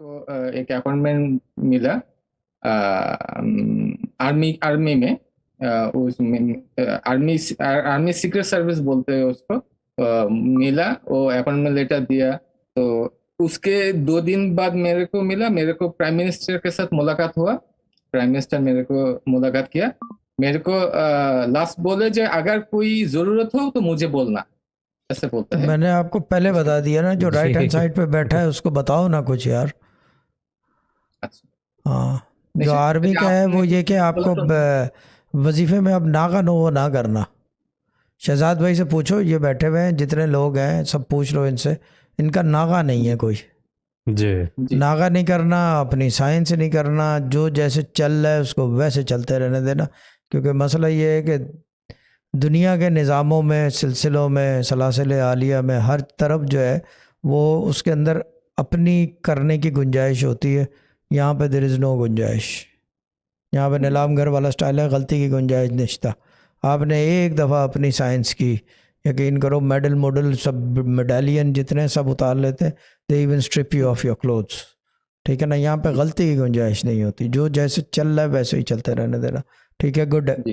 को एक अपॉइंटमेंट मिला आर्मी में। उसमें आर्मी सीक्रेट सर्विस बोलते हैं उसको। मिला, वो अपॉइंटमेंट लेटर दिया। तो उसके 2 दिन बाद मेरे को मिला, मेरे को प्राइम मिनिस्टर के साथ मुलाकात हुआ। प्राइम मिनिस्टर मेरे को मुलाकात किया। मेरे को लास्ट बोले जो अगर कोई जरूरत हो तो मुझे बोलना, ऐसे बोलता तो है। मैंने आपको पहले बता दिया ना, जो राइट हैंड साइड पे बैठा है उसको बताओ ना कुछ यार। अच्छा। हाँ, नहीं जो सर, आर्मी का है आपने वो ये कुछ कि बोला आपको तो वजीफे में अब नागा नो वो ना करना। शहजाद भाई से पूछो, ये बैठे हुए हैं जितने लोग हैं सब पूछ लो इनसे, इनका नागा नहीं है जी कोई। जी जी नागा नहीं करना, अपनी साइंस नहीं करना, जो जैसे चल रहा है उसको वैसे चलते रहने देना। क्योंकि मसला ये है कि दुनिया के निज़ामों में, सिलसिलों में, सलासिल आलिया में हर तरफ जो है वो उसके अंदर अपनी करने की गुंजाइश होती है। यहाँ पे देयर इज़ नो गुंजाइश। यहाँ पे जी नीलाम घर वाला स्टाइल है, गलती की गुंजाइश निश्ता। आपने एक दफ़ा अपनी साइंस की, यकीन करो मेडल मॉडल सब मेडालियन जितने सब उतार लेते हैं। They even strip you of your clothes. ठीक है ना, यहाँ पे जी गलती की गुंजाइश नहीं होती। जो जैसे चल रहा है वैसे ही चलते रहने देना। ठीक है, गुड। जी